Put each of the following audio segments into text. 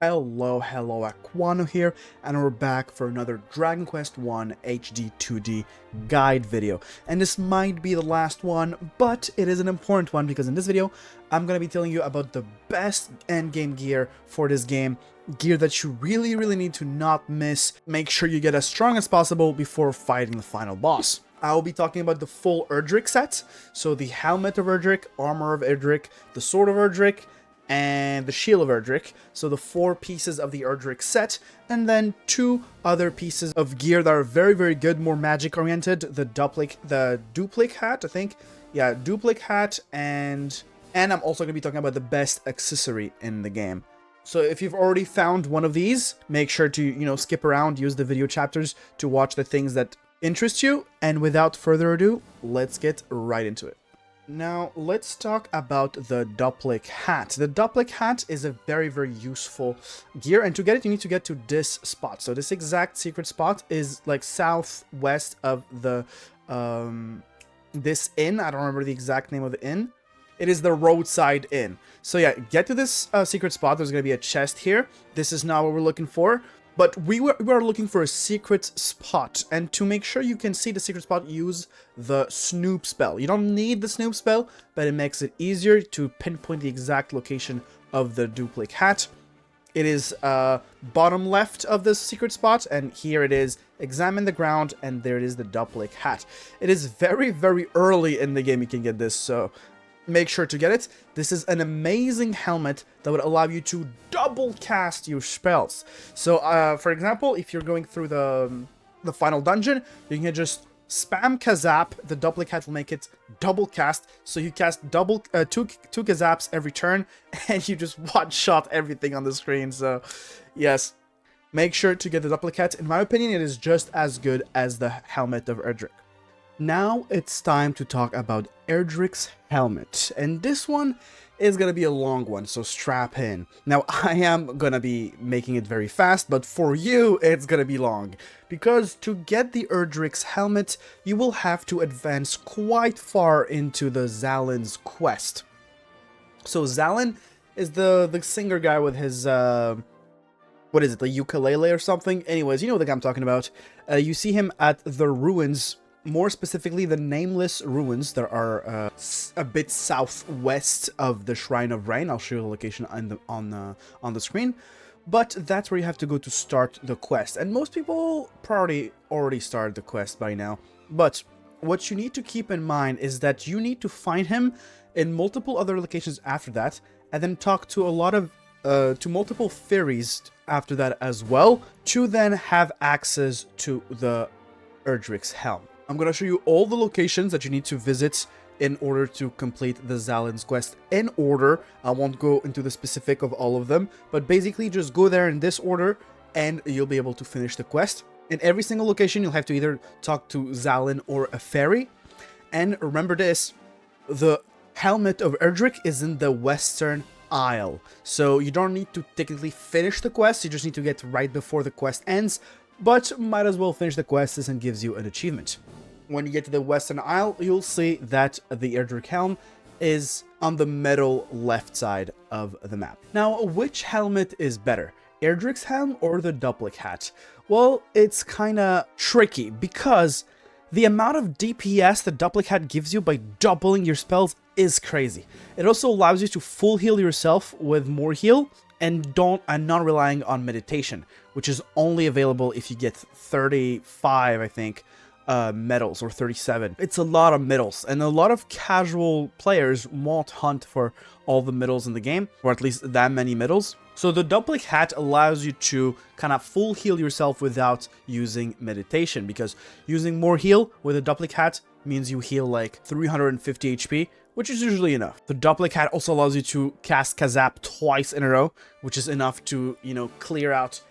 Hello, Aquano here, and we're back for another Dragon Quest I HD-2D guide video. And this might be the last one, but it is an important one because in this video, I'm going to be telling you about the best endgame gear for this game. Gear that you really need to not miss. Make sure you get as strong as possible before fighting the final boss. I'll be talking about the full Erdrick set, so the helmet of Erdrick, armor of Erdrick, the sword of Erdrick, and the shield of Erdrick, so the 4 pieces of the Erdrick set, and then 2 other pieces of gear that are very good, more magic oriented, the Duplic hat, I think, yeah, Duplic hat, and I'm also going to be talking about the best accessory in the game. So if you've already found one of these, make sure to, skip around, use the video chapters to watch the things that interest you, and without further ado, let's get right into it. Now, let's talk about the Duplic hat. The Duplic hat is a very useful gear, and to get it, you need to get to this spot. So this exact secret spot is like southwest of the, this inn. I don't remember the exact name of the inn. It is the roadside inn. So yeah, get to this secret spot. There's going to be a chest here. This is not what we're looking for. But we were looking for a secret spot, and to make sure you can see the secret spot, use the Snoop spell. You don't need the Snoop spell, but it makes it easier to pinpoint the exact location of the Duplic hat. It is bottom left of the secret spot, and here it is. Examine the ground, and there it is, the Duplic hat. It is very early in the game you can get this, so make sure to get it. This is an amazing helmet that would allow you to double cast your spells. So, for example, if you're going through the final dungeon, you can just spam Kazap. The Duplic hat will make it double cast. So you cast double two Kazaps every turn, and you just one-shot everything on the screen. So, yes, make sure to get the Duplic hat. In my opinion, it is just as good as the helmet of Erdrick. Now it's time to talk about Erdrick's helmet, and this one is going to be a long one, so strap in. Now I am going to be making it very fast, but for you it's going to be long, because to get the Erdrick's helmet, you will have to advance quite far into the Zalen's quest. So Zalen is the singer guy with his, what is it, the ukulele or something? Anyways, you know the guy I'm talking about. You see him at the ruins. More specifically, the nameless ruins that are a bit southwest of the Shrine of Rain. I'll show you the location on the screen. But that's where you have to go to start the quest. And most people probably already started the quest by now. But what you need to keep in mind is that you need to find him in multiple other locations after that, and then talk to a lot of to multiple fairies after that as well, to then have access to the Erdrick's helm. I'm going to show you all the locations that you need to visit in order to complete the Zalen's quest in order. I won't go into the specific of all of them, but basically just go there in this order and you'll be able to finish the quest. In every single location, you'll have to either talk to Zalen or a fairy. And remember this, the helmet of Erdrick is in the Western Isle. So you don't need to technically finish the quest, you just need to get right before the quest ends. But might as well finish the quest and gives you an achievement. When you get to the Western Isle, you'll see that the Erdrick helm is on the middle left side of the map. Now, which helmet is better? Erdrick's helm or the Duplic hat? Well, it's kinda tricky because the amount of DPS the Duplic hat gives you by doubling your spells is crazy. It also allows you to full heal yourself with more heal, and not relying on meditation, which is only available if you get 35, I think, medals, or 37. It's a lot of medals, and a lot of casual players won't hunt for all the medals in the game, or at least that many medals. So the Duplic hat allows you to kind of full heal yourself without using meditation, because using more heal with a Duplic hat means you heal like 350 HP, which is usually enough. The Duplic hat also allows you to cast Kazap twice in a row, which is enough to, clear out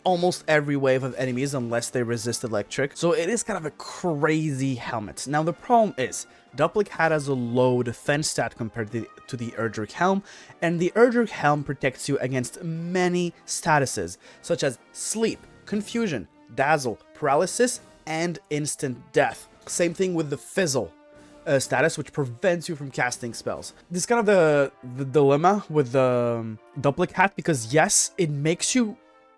almost every wave of enemies unless they resist electric. So it is kind of a crazy helmet. Now the problem is, Duplic hat has a low defense stat compared to the Erdrick helm, and the Erdrick helm protects you against many statuses, such as sleep, confusion, dazzle, paralysis, and instant death. Same thing with the fizzle. status, which prevents you from casting spells. This is kind of the dilemma with the Duplic hat, because yes, it makes you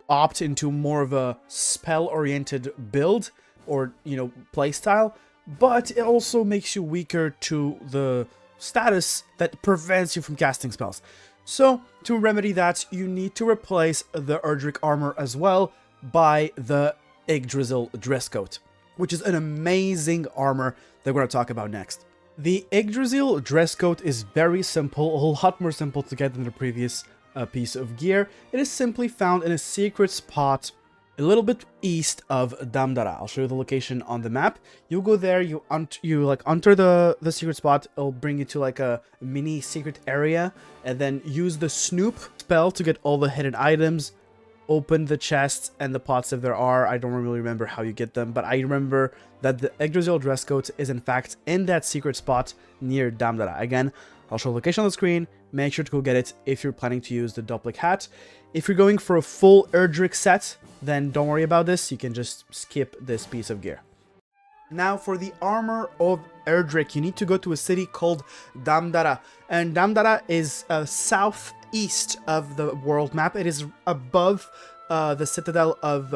opt into more of a spell-oriented build or, you know, playstyle, but it also makes you weaker to the status that prevents you from casting spells. So, to remedy that, you need to replace the Erdrick armor as well by the Yggdrasil dress coat, which is an amazing armor that we're going to talk about next. The Yggdrasil dress coat is very simple, a lot more simple to get than the previous piece of gear. It is simply found in a secret spot a little bit east of Damdara. I'll show you the location on the map. You go there, you like enter the secret spot. It'll bring you to like a mini secret area, and then use the Snoop spell to get all the hidden items. Open the chests and the pots if there are. I don't really remember how you get them, but I remember that the Yggdrasil dress coat is in fact in that secret spot near Damdara. Again, I'll show the location on the screen. Make sure to go get it if you're planning to use the Duplic hat. If you're going for a full Erdrick set, then don't worry about this. You can just skip this piece of gear. Now, for the armor of Erdrick, you need to go to a city called Damdara. And Damdara is southeast of the world map. It is above the Citadel of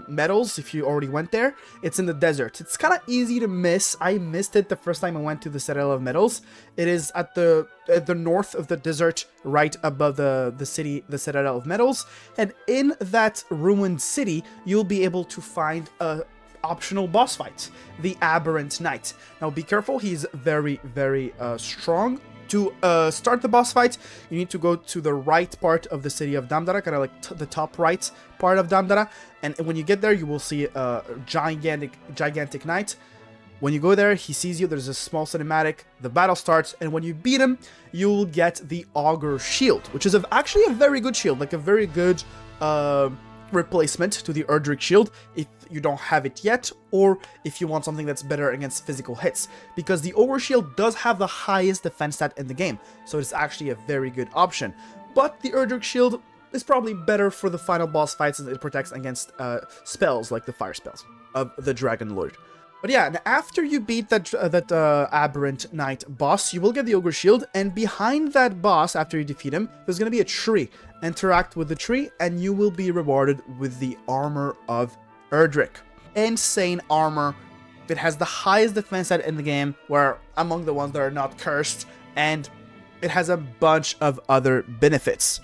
Metals, if you already went there. It's in the desert. It's kind of easy to miss. I missed it the first time I went to the Citadel of Metals. It is at the north of the desert, right above the city, the Citadel of Metals. And in that ruined city, you'll be able to find a optional boss fight, the Aberrant Knight. Now be careful, he's very, very strong. To start the boss fight, you need to go to the right part of the city of Damdara, kind of like the top right part of Damdara, and when you get there, you will see a gigantic knight. When you go there, he sees you, there's a small cinematic, the battle starts, and when you beat him, you'll get the Augur Shield, which is actually a very good shield, like a very good replacement to the Erdrick shield if you don't have it yet, or if you want something that's better against physical hits, because the Augur shield does have the highest defense stat in the game, so it's actually a very good option. But the Erdrick shield is probably better for the final boss fights, since it protects against spells like the fire spells of the dragonlord. But yeah, after you beat that Aberrant Knight boss, you will get the Augur Shield, and behind that boss, after you defeat him, there's going to be a tree. Interact with the tree, and you will be rewarded with the Armor of Erdrick. Insane armor. It has the highest defense set in the game, where among the ones that are not cursed, and it has a bunch of other benefits.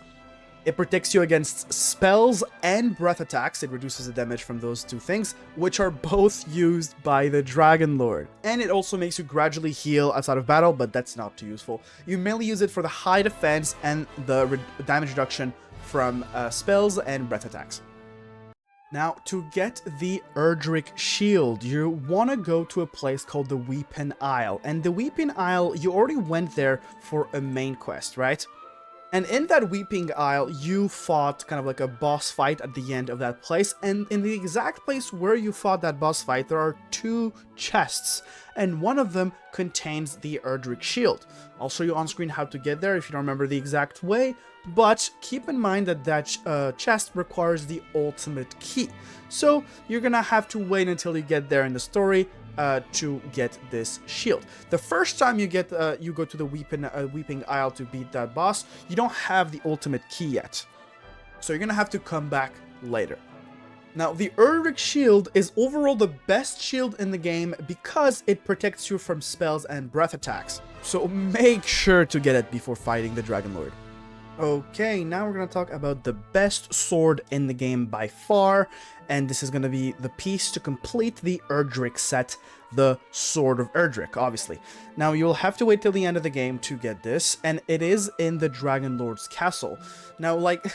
It protects you against spells and breath attacks. It reduces the damage from those two things, which are both used by the dragonlord. And it also makes you gradually heal outside of battle, but that's not too useful. You mainly use it for the high defense and the damage reduction from spells and breath attacks. Now, to get the Erdrick shield, you want to go to a place called the Weeping Isle. And the Weeping Isle, you already went there for a main quest, right? And in that Weeping Isle, you fought kind of like a boss fight at the end of that place. And in the exact place where you fought that boss fight, there are two chests. And one of them contains the Erdrick shield. I'll show you on screen how to get there if you don't remember the exact way. But keep in mind that that chest requires the ultimate key. So you're gonna have to wait until you get there in the story to get this shield. The first time you get you go to the Weeping Isle to beat that boss, you don't have the ultimate key yet, so you're gonna have to come back later. Now, the Erdrick shield is overall the best shield in the game because it protects you from spells and breath attacks, so make sure to get it before fighting the dragonlord. Okay, now we're going to talk about the best sword in the game by far, and this is going to be the piece to complete the Erdrick set, the Sword of Erdrick, obviously. Now, you'll have to wait till the end of the game to get this, and it is in the Dragonlord's castle. Now, like,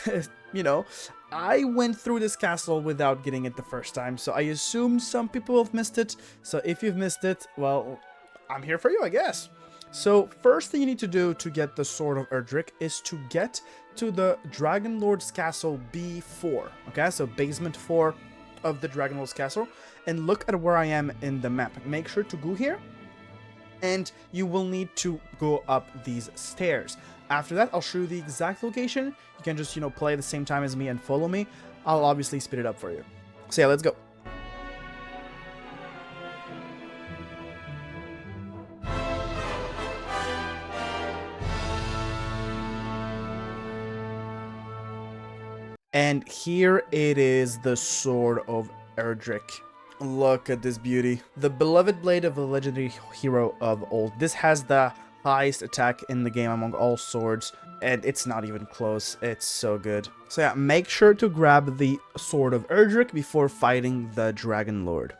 you know, I went through this castle without getting it the first time, so I assume some people have missed it. So if you've missed it, well, I'm here for you, I guess. So first thing you need to do to get the Sword of Erdrick is to get to the Dragonlord's Castle B4. Okay, so basement 4 of the Dragonlord's Castle, and look at where I am in the map. Make sure to go here, and you will need to go up these stairs. After that, I'll show you the exact location. You can just, you know, play at the same time as me and follow me. I'll obviously speed it up for you. So yeah, let's go. And here it is, the Sword of Erdrick. Look at this beauty. The beloved blade of a legendary hero of old. This has the highest attack in the game among all swords, and it's not even close. It's so good. So yeah, make sure to grab the Sword of Erdrick before fighting the dragonlord.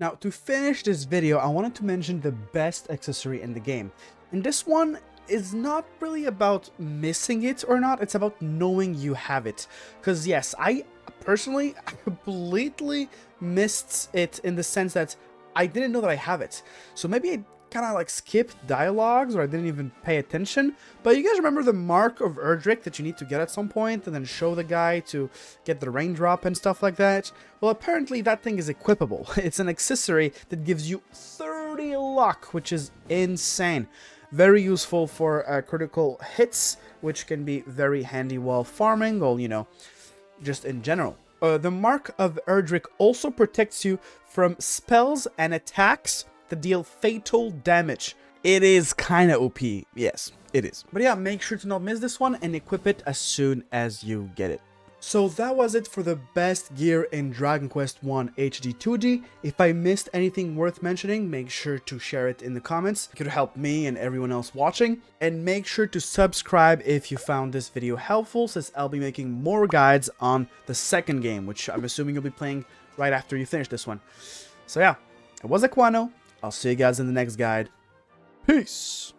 Now, to finish this video, I wanted to mention the best accessory in the game. And this one is not really about missing it or not, it's about knowing you have it. Because yes, I personally completely missed it in the sense that I didn't know that I have it. So maybe I kind of like skipped dialogues, or I didn't even pay attention. But you guys remember the mark of Erdrick that you need to get at some point and then show the guy to get the raindrop and stuff like that? Well, apparently that thing is equipable. It's an accessory that gives you 30 luck, which is insane. Very useful for critical hits, which can be very handy while farming, or, you know, just in general. The mark of Erdrick also protects you from spells and attacks that deal fatal damage. It is kind of OP, yes, it is. But yeah, make sure to not miss this one and equip it as soon as you get it. So that was it for the best gear in Dragon Quest 1 HD-2D. If I missed anything worth mentioning, make sure to share it in the comments. It could help me and everyone else watching. And make sure to subscribe if you found this video helpful, since I'll be making more guides on the second game, which I'm assuming you'll be playing right after you finish this one. So yeah, it was Aquano. I'll see you guys in the next guide. Peace!